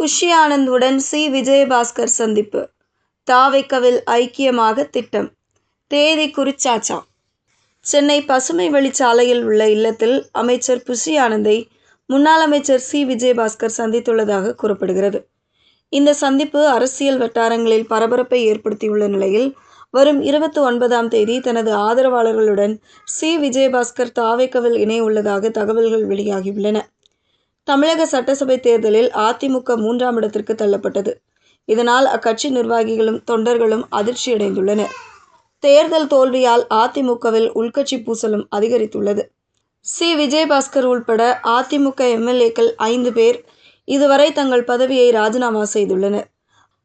Bussy ஆனந்துடன் C. Vijayabaskar சந்திப்பு. தாவைக்கவில் ஐக்கியமாக திட்டம். தேதி குறிச்சாச்சா? சென்னை பசுமை வழிச்சாலையில் உள்ள இல்லத்தில் அமைச்சர் புஷி ஆனந்தை முன்னாள் அமைச்சர் சி. விஜயபாஸ்கர் சந்தித்துள்ளதாக கூறப்படுகிறது. இந்த சந்திப்பு அரசியல் வட்டாரங்களில் பரபரப்பை ஏற்படுத்தியுள்ள நிலையில் வரும் 29ஆம் தேதி தனது ஆதரவாளர்களுடன் சி. விஜயபாஸ்கர் தாவைக்கவில் இணைய உள்ளதாக தகவல்கள் வெளியாகியுள்ளன. தமிழக சட்டசபை தேர்தலில் அதிமுக 3ஆம் இடத்திற்கு தள்ளப்பட்டது. இதனால் அக்கட்சி நிர்வாகிகளும் தொண்டர்களும் அதிர்ச்சியடைந்துள்ளனர். தேர்தல் தோல்வியால் அதிமுகவில் உள்கட்சி பூசலும் அதிகரித்துள்ளது. சி. விஜயபாஸ்கர் உள்பட அதிமுக எம்.எல்.ஏக்கள் 5 பேர் இதுவரை தங்கள் பதவியை ராஜினாமா செய்துள்ளனர்.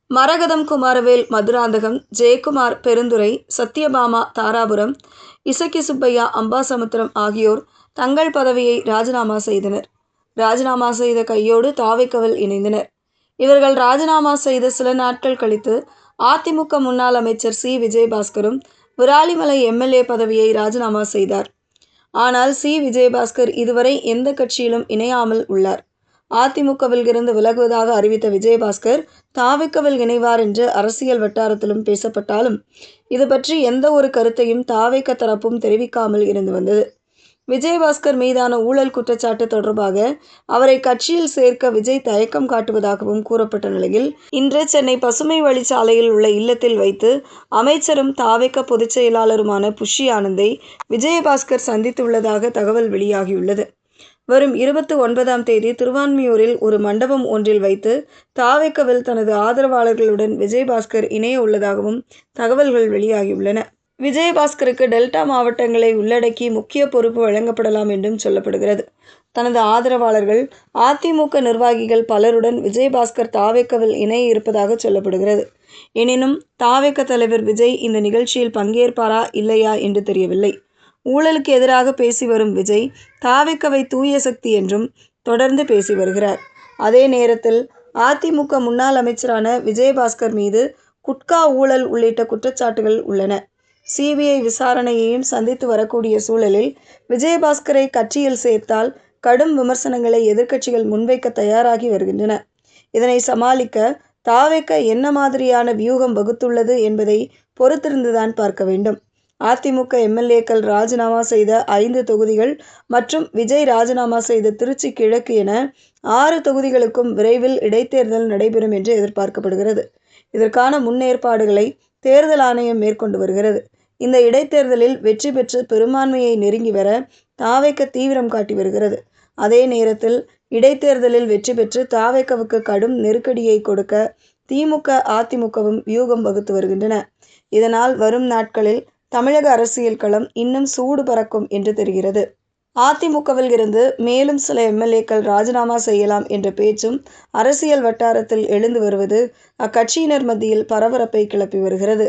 மரகதம் குமாரவேல் மதுராந்தகம், ஜெயக்குமார் பெருந்துறை, சத்யபாமா தாராபுரம், இசக்கி சுப்பையா அம்பாசமுத்திரம் ஆகியோர் தங்கள் பதவியை ராஜினாமா செய்தனர். ராஜினாமா செய்த கையோடு தாவைக்கவில் இணைந்தனர். இவர்கள் ராஜினாமா செய்த சில நாட்கள் கழித்து அதிமுக முன்னாள் அமைச்சர் சி. விஜயபாஸ்கரும் விராலிமலை எம்.எல்.ஏ பதவியை ராஜினாமா செய்தார். ஆனால் சி. விஜயபாஸ்கர் இதுவரை எந்த கட்சியிலும் இணையாமல் உள்ளார். அதிமுகவில் இருந்து விலகுவதாக அறிவித்த விஜயபாஸ்கர் தாவைக்கவில் இணைவார் என்று அரசியல் வட்டாரத்திலும் பேசப்பட்டாலும் இது பற்றி எந்த ஒரு கருத்தையும் தாவைக்க தரப்பும் தெரிவிக்காமல் இருந்து வந்தது. விஜயபாஸ்கர் மீதான ஊழல் குற்றச்சாட்டு தொடர்பாக அவரை கட்சியில் சேர்க்க விஜய் தயக்கம் காட்டுவதாகவும் கூறப்பட்ட நிலையில் இன்று சென்னை பசுமை வழிச்சாலையில் உள்ள இல்லத்தில் வைத்து அமைச்சரும் தாவைக்க பொதுச் செயலாளருமான புஷி ஆனந்தை விஜயபாஸ்கர் சந்தித்துள்ளதாக தகவல் வெளியாகியுள்ளது. வரும் 29ஆம் தேதி திருவான்மியூரில் ஒரு மண்டபம் ஒன்றில் வைத்து தாவைக்கவில் தனது ஆதரவாளர்களுடன் விஜயபாஸ்கர் இணைய உள்ளதாகவும் தகவல்கள் வெளியாகியுள்ளன. விஜயபாஸ்கருக்கு டெல்டா மாவட்டங்களை உள்ளடக்கி முக்கிய பொறுப்பு வழங்கப்படலாம் என்றும் சொல்லப்படுகிறது. தனது ஆதரவாளர்கள் அதிமுக நிர்வாகிகள் பலருடன் விஜயபாஸ்கர் தாவைக்கவில் இணைய இருப்பதாக சொல்லப்படுகிறது. எனினும் தாவைக்க தலைவர் விஜய் இந்த நிகழ்ச்சியில் பங்கேற்பாரா இல்லையா என்று தெரியவில்லை. ஊழலுக்கு எதிராக பேசி வரும் விஜய் தாவைக்கவை தூய சக்தி என்றும் தொடர்ந்து பேசி வருகிறார். அதே நேரத்தில் அதிமுக முன்னாள் அமைச்சரான விஜயபாஸ்கர் மீது குட்கா ஊழல் உள்ளிட்ட குற்றச்சாட்டுகள் உள்ளன. சிபிஐ விசாரணையையும் சந்தித்து வரக்கூடிய சூழலில் விஜயபாஸ்கரை கட்சியில் சேர்த்தால் கடும் விமர்சனங்களை எதிர்க்கட்சிகள் முன்வைக்க தயாராகி வருகின்றன. இதனை சமாளிக்க தாவைக்க என்ன மாதிரியான வியூகம் வகுத்துள்ளது என்பதை பொறுத்திருந்துதான் பார்க்க வேண்டும். அதிமுக எம்.எல்.ஏக்கள் ராஜினாமா செய்த 5 தொகுதிகள் மற்றும் விஜய் ராஜினாமா செய்த திருச்சி கிழக்கு என 6 தொகுதிகளுக்கும் விரைவில் இடைத்தேர்தல் நடைபெறும் என்று எதிர்பார்க்கப்படுகிறது. இதற்கான முன்னேற்பாடுகளை தேர்தல் ஆணையம் மேற்கொண்டு வருகிறது. இந்த இடைத்தேர்தலில் வெற்றி பெற்று பெரும்பான்மையை நெருங்கி வர தாவைக்க தீவிரம் காட்டி வருகிறது. அதே நேரத்தில் இடைத்தேர்தலில் வெற்றி பெற்று தாவைக்கவுக்கு கடும் நெருக்கடியை கொடுக்க திமுக அதிமுகவும் வியூகம் வகுத்து வருகின்றன. இதனால் வரும் நாட்களில் தமிழக அரசியல் களம் இன்னும் சூடு பறக்கும் என்று தெரிகிறது. அதிமுகவில் இருந்து மேலும் சில எம்.எல்.ஏக்கள் ராஜினாமா செய்யலாம் என்ற பேச்சும் அரசியல் வட்டாரத்தில் எழுந்து வருவது அக்கட்சியினர் மத்தியில் பரபரப்பை கிளப்பி வருகிறது.